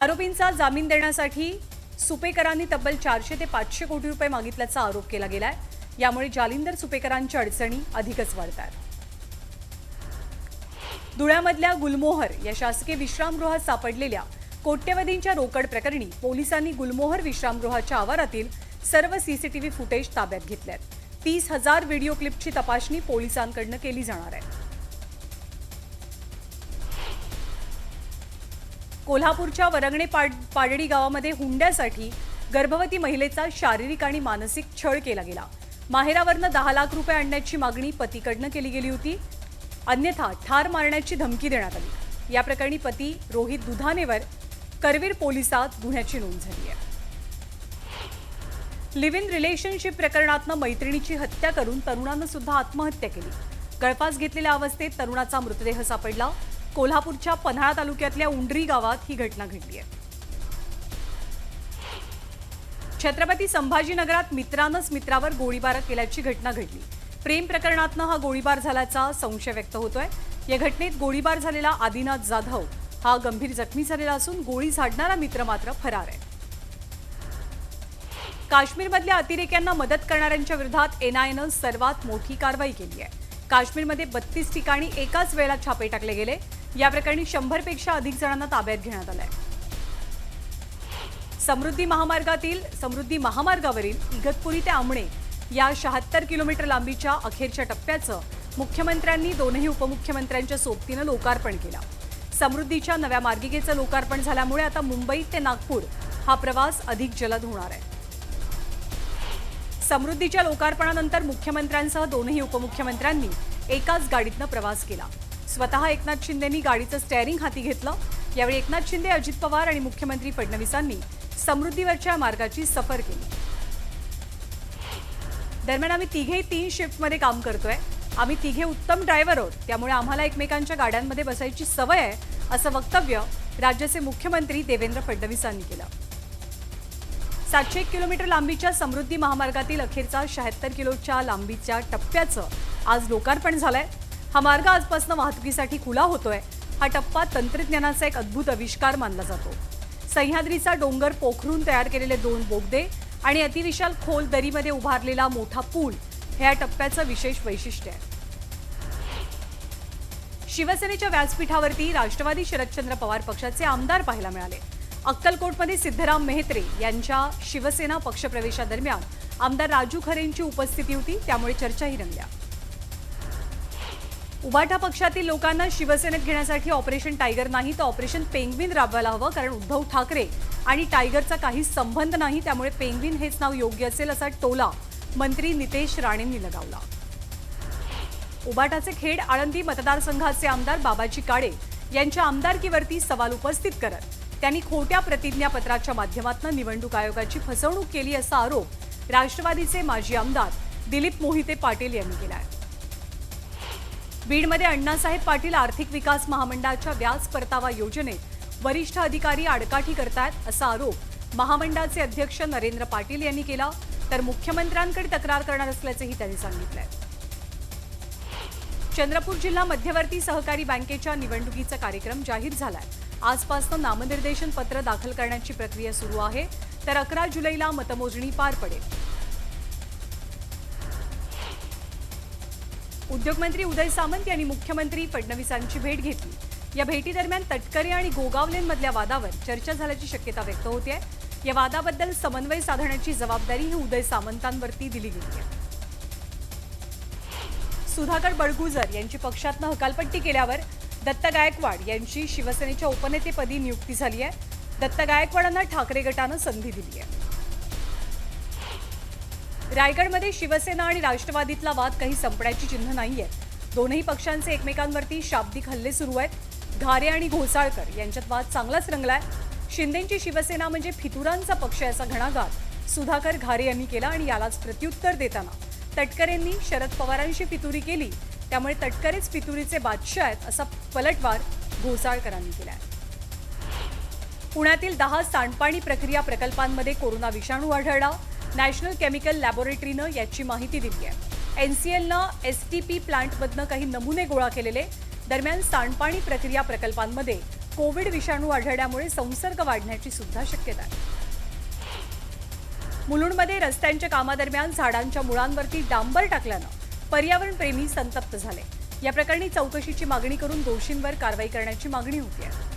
आरोपींचा जामीन देण्यासाठी सुपेकरांनी तब्बल 400 ते 500 कोटी रुपये मागितल्याचा आरोप केला गेलाय। यामुळे जालिंदर सुपेकरांच्या अडचणी अधिकच वाढतात। धुळ्यामधल्या गुलमोहर या शासकीय विश्रामगृहात सापडलेल्या कोट्यवधींच्या रोकड प्रकरणी पोलिसांनी गुलमोहर विश्रामगृहाच्या आवारातील सर्व सीसीटीव्ही फुटेज ताब्यात घेतलेत। 30,000 व्हिडिओ क्लिपची तपासणी पोलिसांकडून केली जाणार आहे। कोल्हापूरच्या वरंगणे पाडळी गावामध्ये हुंड्यासाठी गर्भवती महिलेचा शारीरिक आणि मानसिक छळ केला गेला। माहेरावरनं 10 लाख रुपये आणण्याची मागणी पतीकडून केली गेली होती, अन्यथा ठार मारण्याची धमकी देण्यात आली। या प्रकरणी पती रोहित दुधानेवर करवीर पोलिसात गुन्ह्याची नोंद झाली आहे। लिव्ह इन रिलेशनशिप प्रकरणातनं मैत्रिणीची हत्या करून तरुणानं सुद्धा आत्महत्या केली। गळफास घेतलेल्या अवस्थेत तरुणाचा मृतदेह सापडला। कोल्हापूरच्या पन्हाळा तालुक्यातल्या उंडरी गावात ही घटना घडली आहे। छत्रपती संभाजीनगरात मित्रानंच मित्रावर गोळीबार केल्याची घटना घडली। प्रेम प्रकरणातनं हा गोळीबार झाल्याचा संशय व्यक्त होतोय। या घटनेत गोळीबार झालेला आदिनाथ जाधव हा गंभीर जखमी झालेला असून गोळी झाडणारा मित्र मात्र फरार आहे। काश्मीरमधल्या अतिरेक्यांना मदत करणाऱ्यांच्या विरोधात एनआयएनं सर्वात मोठी कारवाई केली आहे। काश्मीरमध्ये 32 ठिकाणी एकाच वेळेला छापे टाकले गेले। या प्रकरणी 100 पेक्षा अधिक जणांना ताब्यात घेण्यात आलंय। समृद्धी महामार्गावरील इगतपुरी ते आमणे या 76 किलोमीटर लांबीच्या अखेरच्या टप्प्याचं मुख्यमंत्र्यांनी दोन्ही उपमुख्यमंत्र्यांच्या सोबतीनं लोकार्पण केलं। समृद्धीच्या नव्या मार्गिकेचं लोकार्पण झाल्यामुळे आता मुंबई ते नागपूर हा प्रवास अधिक जलद होणार आहे। समृद्धीच्या लोकार्पणानंतर मुख्यमंत्र्यांसह दोन्ही उपमुख्यमंत्र्यांनी एकाच गाडीतनं प्रवास केला। स्वतः एकनाथ शिंदेंनी गाडीचं स्टेअरिंग हाती घेतलं। यावेळी एकनाथ शिंदे, अजित पवार आणि मुख्यमंत्री फडणवीसांनी समृद्धीवरच्या मार्गाची सफर केली। दरम्यान आम्ही तिघे 3 शिफ्टमध्ये काम करतोय। आम्ही तिघे उत्तम ड्रायव्हर आहोत, त्यामुळे आम्हाला एकमेकांच्या गाड्यांमध्ये बसायची सवय आहे, असं वक्तव्य राज्याचे मुख्यमंत्री देवेंद्र फडणवीसांनी केलं। 701 किलोमीटर लांबीच्या समृद्धी महामार्गातील अखेरचा 76 किलोच्या लांबीच्या टप्प्याचं आज लोकार्पण झालंय। हा मार्ग आजपासून वाहतुकीसाठी खुला होतोय। हा टप्पा तंत्रज्ञानाचा एक अद्भुत आविष्कार मानला जातो। सह्याद्रीचा डोंगर पोखरून तयार केलेले 2 बोगदे आणि अतिविशाल खोल दरीमध्ये उभारलेला मोठा पूल हे या टप्प्याचं विशेष वैशिष्ट्य आहे। शिवसेनेच्या व्यासपीठावरती राष्ट्रवादी शरदचंद्र पवार पक्षाचे आमदार पाहायला मिळाले। अक्कलकोटमध्ये सिद्धराम मेहत्रे यांच्या शिवसेना पक्षप्रवेशादरम्यान आमदार राजू खरेंची उपस्थिती होती, त्यामुळे चर्चाही रंगल्या। उभाटा पक्षातील लोकांना शिवसेनेत घेण्यासाठी ऑपरेशन टायगर नाही तर ऑपरेशन पेंग्विन राबवायला हवं, कारण उद्धव ठाकरे आणि टायगरचा काही संबंध नाही, त्यामुळे पेंग्विन हेच नाव योग्य असेल असा टोला मंत्री नितेश राणेंनी लगावला। उभाटाचे खेड आळंदी मतदारसंघाचे आमदार बाबाजी काळे यांच्या आमदारकीवरती सवाल उपस्थित करत त्यांनी खोट्या प्रतिज्ञापत्राच्या माध्यमातून निवडणूक आयोगाची फसवणूक केली असा आरोप राष्ट्रवादीचे माजी आमदार दिलीप मोहिते पाटील यांनी केला आहे। बीडमध्ये अण्णासाहेब पाटील आर्थिक विकास महामंडळाच्या व्याज परतावा योजनेत वरिष्ठ अधिकारी आडकाठी करतायत असा आरोप महामंडळाचे अध्यक्ष नरेंद्र पाटील यांनी केला, तर मुख्यमंत्र्यांकडे तक्रार करणार असल्याचंही त्यांनी सांगितलंय। चंद्रपूर जिल्हा मध्यवर्ती सहकारी बँकेच्या निवडणुकीचा कार्यक्रम जाहीर झालाय। आजपासून नामनिर्देशन पत्र दाखल करण्याची प्रक्रिया सुरू आहे, तर 11 जुलैला मतमोजणी पार पडेल। उद्योगमंत्री उदय सामंत यांनी मुख्यमंत्री फडणवीसांची भेट घेतली। या भेटीदरम्यान तटकरे आणि गोगावलेंमधल्या वादावर चर्चा झाल्याची शक्यता व्यक्त होते आहे। या वादाबद्दल समन्वय साधण्याची जबाबदारी ही उदय सामंतांवरती दिली गेली आहे। सुधाकर बळगुजर यांची पक्षातनं हकालपट्टी केल्यावर दत्त गायकवाड यांची शिवसेनेच्या उपनेतेपदी नियुक्ती झाली आहे। दत्त गायकवाडांना ठाकरे गटानं संधी दिली आहे। रायगडमध्ये शिवसेना आणि राष्ट्रवादीतला वाद काही संपण्याची चिन्ह नाहीये। दोनही पक्षांचे एकमेकांवरती शाब्दिक हल्ले सुरू आहेत। घारे आणि घोसाळकर यांच्यात वाद चांगलाच रंगलाय। शिंदेंची शिवसेना म्हणजे फितुरांचा पक्ष असा घणाघात सुधाकर घारे यांनी केला आणि यालाच प्रत्युत्तर देताना तटकरेंनी शरद पवारांशी फितुरी केली, त्यामुळे तटकरेच फितुरीचे बादशाह आहेत असा पलटवार घोसाळकरांनी केलाय। पुण्यातील 10 सांडपाणी प्रक्रिया प्रकल्पांमध्ये कोरोना विषाणू आढळला। नॅशनल केमिकल लॅबोरेटरीनं याची माहिती दिली आहे। एनसीएलनं एसटीपी प्लांटमधनं काही नमुने गोळा केलेले। दरम्यान सांडपाणी प्रक्रिया प्रकल्पांमध्ये कोविड विषाणू आढळल्यामुळे संसर्ग वाढण्याची सुद्धा शक्यता आहे. मुलुंडमध्ये रस्त्यांच्या कामादरम्यान झाडांच्या मुळांवरती डांबर टाकल्यानं पर्यावरण प्रेमी संतप्त झाले. या प्रकरणी चौकशीची मागणी करून दोषींवर कारवाई करण्याची मागणी होती आहे.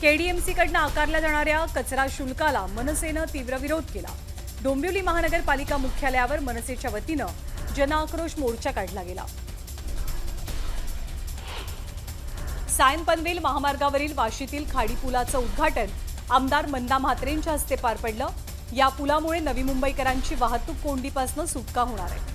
केडीएमसीकडनं आकारल्या जाणाऱ्या कचरा शुल्काला मनसेनं तीव्र विरोध केला. डोंबिवली महानगरपालिका मुख्यालयावर मनसेच्या वतीनं जनआक्रोश मोर्चा काढला गेला. सायन पनवेल महामार्गावरील वाशीतील खाडी पुलाचं उद्घाटन आमदार मंदा म्हात्रेंच्या हस्ते पार पडलं. या पुलामुळे नवी मुंबईकरांची वाहतूक कोंडीपासून सुटका होणार आहे.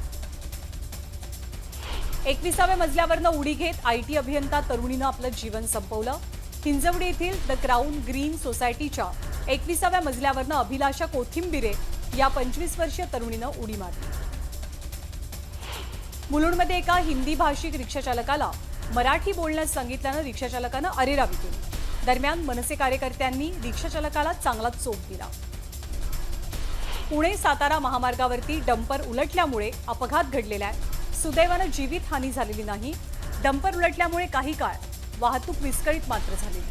21व्या मजल्यावरनं उडी घेत आयटी अभियंता तरुणीनं आपलं जीवन संपवलं. हिंजवडी येथील द क्राऊन ग्रीन सोसायटीच्या 21व्या मजल्यावरनं अभिलाषा कोथिंबिरे या 25 वर्षीय तरुणीनं उडी मारली. मुलुंडमध्ये एका हिंदी भाषिक रिक्षाचालकाला मराठी बोलण्यास सांगितल्यानं रिक्षाचालकानं अरेरावी केली. दरम्यान मनसे कार्यकर्त्यांनी रिक्षाचालकाला चांगलाच चोप दिला. पुणे सातारा महामार्गावरती डंपर उलटल्यामुळे अपघात घडलेला आहे. सुदैवानं जीवितहानी झालेली नाही. डंपर उलटल्यामुळे काही काळ वाहतूक विस्कळीत मात्र झालेली.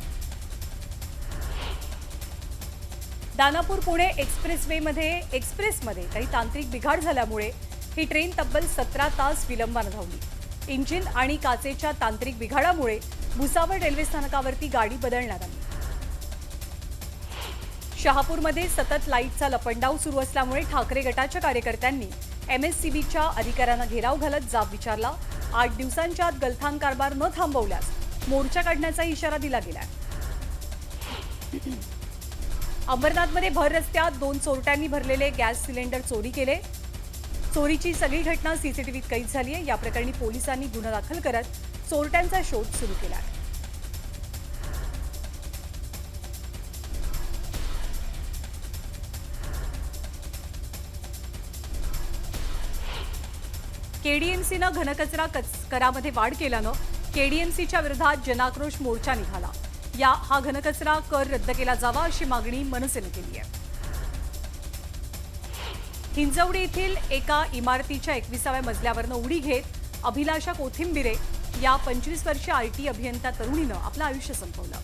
दानापूर पुणे एक्सप्रेसमध्ये काही तांत्रिक बिघाड झाल्यामुळे ही ट्रेन तब्बल 17 तास विलंबानं धावली. इंजिन आणि काचेच्या तांत्रिक बिघाडामुळे भुसावळ रेल्वे स्थानकावरती गाडी बदलण्यात आली. शहापूरमध्ये सतत लाईटचा लपंडाव सुरू असल्यामुळे ठाकरे गटाच्या कार्यकर्त्यांनी एमएससीबीच्या अधिकाऱ्यांना घेराव घालत जाब विचारला. 8 दिवसांच्या आत गलथान कारभार न थांबवल्यास मोर्चा काढण्याचा इशारा दिला गेला. अंबरनाथमध्ये भर रस्त्यात 2 चोरट्यांनी भरलेले गॅस सिलेंडर चोरी केले. चोरीची सगळी घटना सीसीटीव्हीत कैद झाली आहे. या प्रकरणी पोलिसांनी गुन्हा दाखल करत चोरट्यांचा शोध सुरू केला आहे. केडीएमसीनं घनकचरा करामध्ये वाढ केल्यानं केडीएमसीच्या विरोधात जनाक्रोश मोर्चा निघाला. हा घनकचरा कर रद्द केला जावा अशी मागणी मनसेनं केली आहे. हिंजवडी येथील एका इमारतीच्या 21व्या मजल्यावरनं उडी घेत अभिलाषा कोथिंबिरे या 25 वर्षीय आयटी अभियंता तरुणीनं आपलं आयुष्य संपवलं.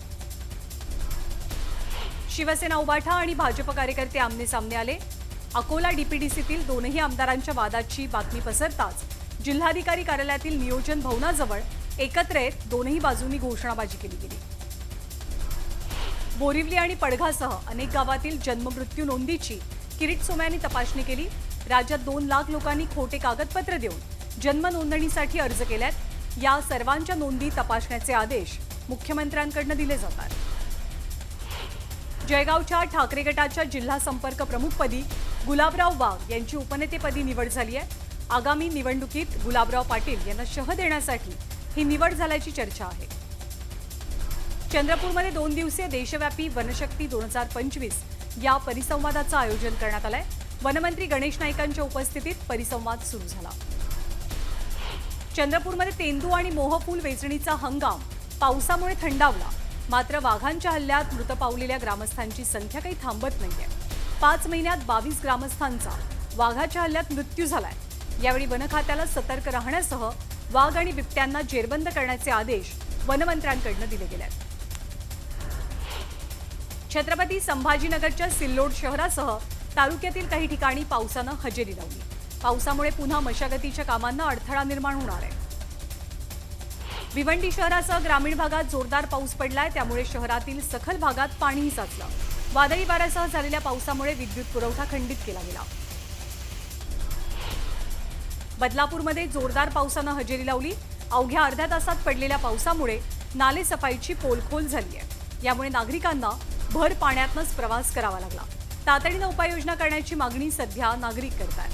शिवसेना उबाठा आणि भाजप कार्यकर्ते आमने सामने आले. अकोला डीपीडीसीतील दोनही आमदारांच्या वादाची बातमी पसरताच जिल्हाधिकारी कार्यालयातील नियोजन भवनाजवळ एकत्र येत दोनही बाजूंनी घोषणाबाजी केली गेली. बोरिवली आणि पडघासह अनेक गावातील जन्ममृत्यू नोंदीची किरीट सोमय्यांनी तपासणी केली. राज्यात 2 लाख लोकांनी खोटे कागदपत्र देऊन जन्म नोंदणीसाठी अर्ज केल्यात. या सर्वांच्या नोंदी तपासण्याचे आदेश मुख्यमंत्र्यांकडून दिले जातात. जळगावच्या ठाकरे गटाच्या जिल्हा संपर्क प्रमुखपदी गुलाबराव वाघ यांची उपनेतेपदी निवड झाली आहे. आगामी निवडणुकीत गुलाबराव पाटील यांना शह देण्यासाठी ही निवड झाल्याची चर्चा आहे. चंद्रपूरमध्ये 2 दिवसीय देशव्यापी वनशक्ती 2025 या परिसंवादाचं आयोजन करण्यात आलंय. वनमंत्री गणेश नाईकांच्या उपस्थितीत परिसंवाद सुरू झाला. चंद्रपूरमध्ये तेंदू आणि मोहफूल वेचणीचा हंगाम पावसामुळे थंडावला. मात्र वाघांच्या हल्ल्यात मृत पावलेल्या ग्रामस्थांची संख्या काही थांबत नाहीये. 5 महिन्यात 22 ग्रामस्थांचा वाघाच्या हल्ल्यात मृत्यू झालाय. यावेळी वन खात्याला सतर्क राहण्यासह वाघ आणि बिबट्यांना जेरबंद करण्याचे आदेश वनमंत्र्यांकडून दिले गेले आहेत. छत्रपती संभाजीनगरच्या सिल्लोड शहरासह तालुक्यातील काही ठिकाणी पावसानं हजेरी लावली. पावसामुळे पुन्हा मशागतीच्या कामांना अडथळा निर्माण होणार आहे. भिवंडी शहरासह ग्रामीण भागात जोरदार पाऊस पडलाय. त्यामुळे शहरातील सखल भागात पाणीही साचलं. वादळी वाऱ्यासह झालेल्या पावसामुळे विद्युत पुरवठा खंडित केला गेला. बदलापूरमध्ये जोरदार पावसानं हजेरी लावली. अवघ्या अर्ध्या तासात पडलेल्या पावसामुळे नाले सफाईची पोलखोल झाली आहे. यामुळे नागरिकांना भर पाण्यातनंच प्रवास करावा लागला. तातडीनं उपाययोजना करण्याची मागणी सध्या नागरिक करतात.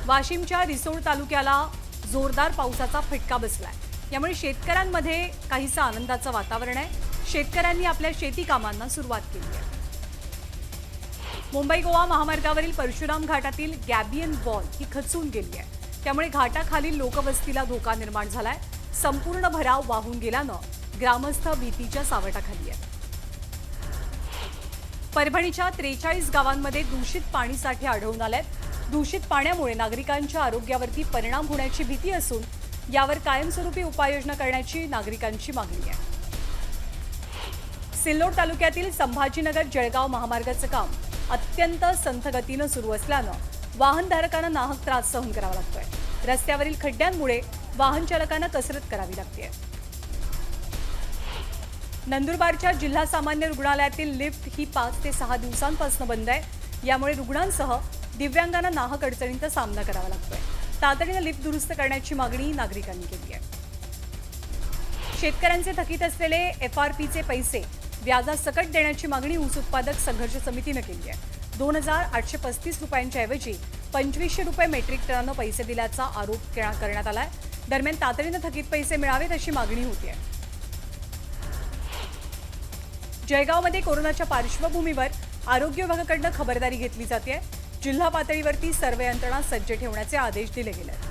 वाशिमच्या रिसोड तालुक्याला जोरदार पावसाचा फटका बसलाय. यामुळे शेतकऱ्यांमध्ये काहीसं आनंदाचं वातावरण आहे. शेतकऱ्यांनी आपल्या शेती कामांना सुरुवात केली आहे. मुंबई गोवा महामार्गावरील परशुराम घाटातील गॅबियन वॉल ही खचून गेली आहे. त्यामुळे घाटाखालील लोकवस्तीला धोका निर्माण झालाय. संपूर्ण भराव वाहून गेल्यानं ग्रामस्थ भीतीच्या सावटाखाली आहेत. परभणीच्या 43 गावांमध्ये दूषित पाणीसाठे आढळून आलेत. दूषित पाण्यामुळे नागरिकांच्या आरोग्यावरती परिणाम होण्याची भीती असून यावर कायमस्वरूपी उपाययोजना करण्याची नागरिकांची मागणी आहे. सिल्लोड तालुक्यातील संभाजीनगर जळगाव महामार्गाचं काम अत्यंत संथ गतीनं सुरू असल्यानं वाहनधारकांना नाहक त्रास सहन करावा लागतोय. रस्त्यावरील खड्ड्यांमुळे वाहन चालकांना कसरत करावी लागते. नंदुरबारच्या जिल्हा सामान्य रुग्णालयातील लिफ्ट ही 5 ते 6 दिवसांपासून बंद आहे. यामुळे रुग्णांसह दिव्यांगांना नाहक अडचणींचा सामना करावा लागतोय. तातडीनं लिफ्ट दुरुस्त करण्याची मागणी नागरिकांनी केली आहे. शेतकऱ्यांचे थकीत असलेले FRPचे पैसे व्याजासकट देण्याची मागणी ऊस उत्पादक संघर्ष समितीनं केली आहे. 2,835 रुपयांच्या ऐवजी 2,500 रुपये मेट्रिक टनानं पैसे दिल्याचा आरोप करण्यात आलाय. दरम्यान तातडीनं थकीत पैसे मिळावेत अशी मागणी होती आहे. जळगावमध्ये कोरोनाच्या पार्श्वभूमीवर आरोग्य विभागाकडून खबरदारी घेतली जाते. जिल्हा पातळीवरती सर्व यंत्रणा सज्ज ठेवण्याचे आदेश दिले गेले आहेत.